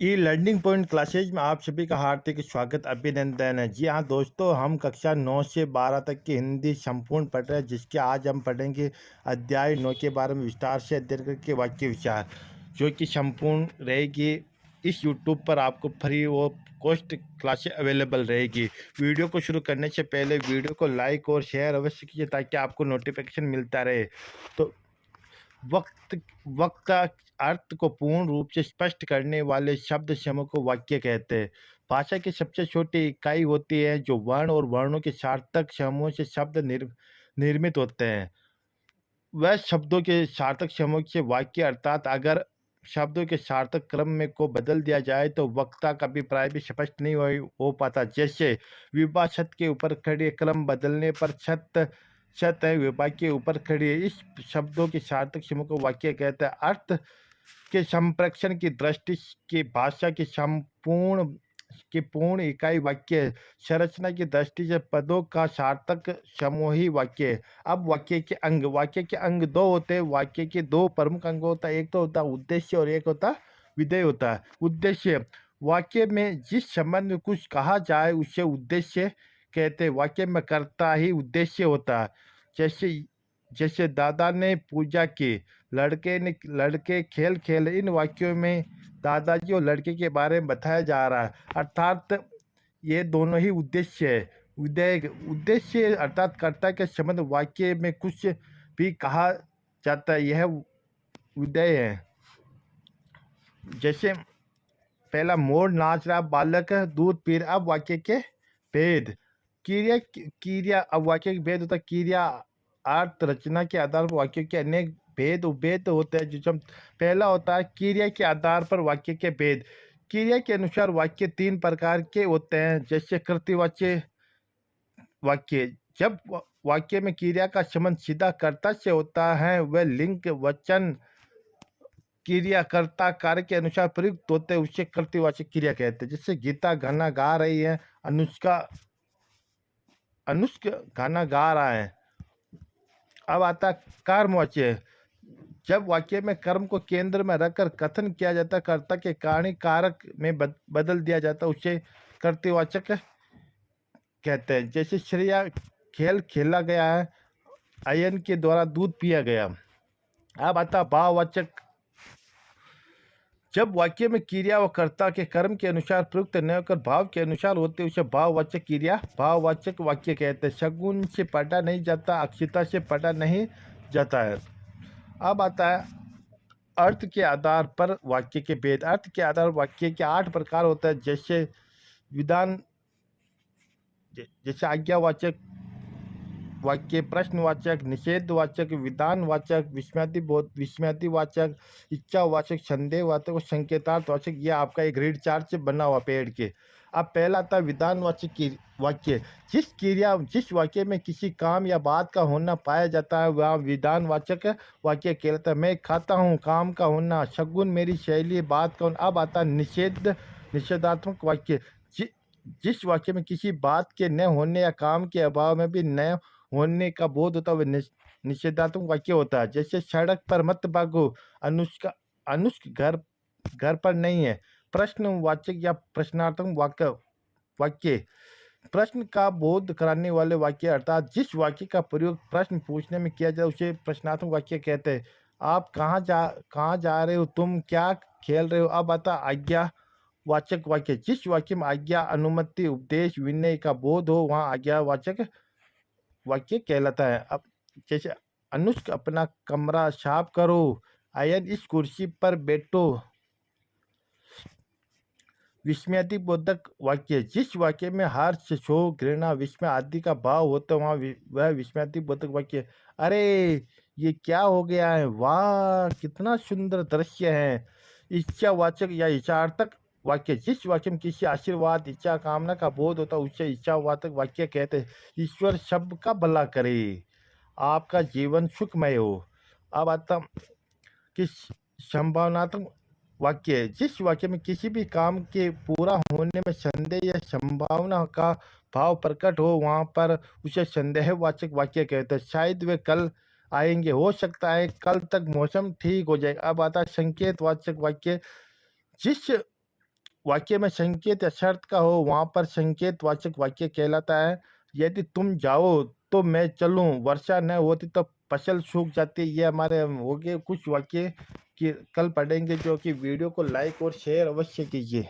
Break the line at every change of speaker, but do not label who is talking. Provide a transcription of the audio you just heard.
E learning point classes में आप सभी का हार्दिक स्वागत अभिनंदन है। जी हाँ दोस्तों, हम कक्षा 9 से 12 तक की हिंदी संपूर्ण पढ़ रहे हैं, जिसके आज हम पढ़ेंगे अध्याय 9 के बारे में विस्तार से अध्ययन करके वाक्य विचार, जो कि संपूर्ण रहेगी। इस यूट्यूब पर आपको फ्री वो कॉस्ट क्लासेस अवेलेबल रहेगी। वीडियो को शुरू करने से पहले वीडियो को लाइक और शेयर अवश्य कीजिए ताकि आपको नोटिफिकेशन मिलता रहे। तो वक्त वक्त का अर्थ को पूर्ण रूप से स्पष्ट करने वाले शब्द समूह को वाक्य कहते हैं। भाषा की सबसे छोटी इकाई होती है जो वर्ण और वर्णों के सार्थक समूह से शब्द निर्मित होते हैं। वह शब्दों के सार्थक समूह से वाक्य, अर्थात अगर शब्दों के सार्थक क्रम में को बदल दिया जाए तो वक्ता का अभिप्राय भी स्पष्ट नहीं हो पाता। जैसे विवाह छत के ऊपर खड़ी है, क्रम बदलने पर छत छत है, विवाह के ऊपर खड़ी है। इस शब्दों के सार्थक समूह को वाक्य कहते हैं। अर्थ के संप्रेषण की दृष्टि की भाषा की पूर्ण इकाई वाक्य है। संरचना की दृष्टि से पदों का सार्थक समूह ही वाक्य है। अब वाक्य के अंग दो होते हैं। वाक्य के दो प्रमुख अंग होता है, एक तो होता है उद्देश्य और एक होता विधेय होता है। उद्देश्य, वाक्य में जिस संबंध में कुछ कहा जाए उसे उद्देश्य कहते हैं। वाक्य में कर्ता ही उद्देश्य होता है। जैसे जैसे दादा ने पूजा की, लड़के खेल खेले। इन वाक्यों में दादाजी और लड़के के बारे में बताया जा रहा है, अर्थात ये दोनों ही उद्देश्य है। उद्देश्य अर्थात कर्ता के संबंध वाक्य में कुछ भी कहा जाता है, यह उदय है। जैसे पहला, मोर नाच रहा, बालक दूध पी रहा। अब वाक्य के भेद, क्रिया अब वाक्य के भेद होता है। क्रिया अर्थ रचना के आधार पर वाक्य के अनेक भेद उपभेद होते हैं। जो पहला होता है क्रिया के आधार पर वाक्य के भेद। क्रिया के अनुसार वाक्य तीन प्रकार के होते हैं। जैसे कृत्यवाच्य वाक्य, जब वाक्य में क्रिया का संबंध सीधा कर्ता से होता है, वह लिंग वचन क्रिया कर्ता कार्य के अनुसार प्रयुक्त होते हैं, उसे कृत्यवाचक क्रिया कहते हैं। जैसे गीता गाना गा रही है, अनुष्का गाना गा रहा है। अब आता कर्मवाच्य, जब वाक्य में कर्म को केंद्र में रखकर कथन किया जाता है, कर्ता के कारण कारक में बदल दिया जाता है, उसे कर्तवाचक कहते हैं। जैसे श्रेया खेल खेला गया है, अयन के द्वारा दूध पिया गया। अब आता भाववाचक, जब वाक्य में क्रिया व कर्ता के कर्म के अनुसार प्रयुक्त न होकर भाव के अनुसार होते, उसे भाववाचक क्रिया भाववाचक वाक्य कहते हैं। शगुन से पढ़ा नहीं जाता, अक्षता से पढ़ा नहीं जाता है। अब आता है अर्थ के आधार पर वाक्य के भेद। अर्थ के आधार पर वाक्य के 8 प्रकार होता है। जैसे जैसे आज्ञावाचक वाक्य, प्रश्नवाचक, निषेधवाचक, विधानवाचक, विस्मयादिवाचक, इच्छावाचक, संदेहवाचक और संकेतार्थवाचक। यह आपका एक ग्रिड चार्ट से बना हुआ पेड़ के। अब पहला था विधानवाचक वाक्य, जिस वाक्य में किसी काम या बात का होना पाया जाता है वह विधानवाचक वाक्य कहलाता है। मैं खाता हूँ, काम का होना, शगुन मेरी शैली, बात का होना। अब आता निषेधात्मक वाक्य, जिस वाक्य में किसी बात के न होने या काम के अभाव में भी न होने का बोध होता है वह निषेधात्मक वाक्य होता है। जैसे सड़क पर मत भागो, अनुष्का घर पर नहीं है। प्रश्नवाचक या प्रश्नार्थक वाक्य, प्रश्न का बोध कराने वाले वाक्य, अर्थात जिस वाक्य का प्रयोग प्रश्न पूछने में किया जाए उसे प्रश्नात्मक वाक्य कहते हैं। आप कहाँ जा रहे हो, तुम क्या खेल रहे हो। अब आता आज्ञा वाचक वाक्य, जिस वाक्य में आज्ञा, अनुमति, उपदेश, विनय का बोध हो वहाँ आज्ञावाचक वाक्य कहलाता है। अब जैसे अनुष्क अपना कमरा साफ करो, अयन इस कुर्सी पर बैठो। विस्मयादिबोधक वाक्य, जिस वाक्य में हर्ष, शोक, घृणा, विस्मय आदि का भाव होता है वहाँ वह विस्मयादिबोधक वाक्य। अरे ये क्या हो गया है, वाह कितना सुंदर दृश्य है। इच्छावाचक या इच्छार्थक वाक्य, जिस वाक्य में किसी आशीर्वाद, इच्छा, कामना का बोध होता है उसे इच्छावाचक वाक्य कहते हैं। ईश्वर सबका भला करे, आपका जीवन सुखमय हो। अब आता कि संभावनात्मक वाक्य, जिस वाक्य में किसी भी काम के पूरा होने में संदेह या संभावना का भाव प्रकट हो वहाँ पर उसे संदेहवाचक वाक्य कहते हैं। शायद वे कल आएंगे, हो सकता है कल तक मौसम ठीक हो जाएगा। अब आता है संकेतवाचक वाक्य, जिस वाक्य में संकेत या शर्त का हो वहाँ पर संकेतवाचक वाक्य कहलाता है। यदि तुम जाओ तो मैं चलूँ, वर्षा न होती तो फसल सूख जाती। ये हमारे हो गए कुछ वाक्य कि कल पढ़ेंगे, जो कि वीडियो को लाइक और शेयर अवश्य कीजिए।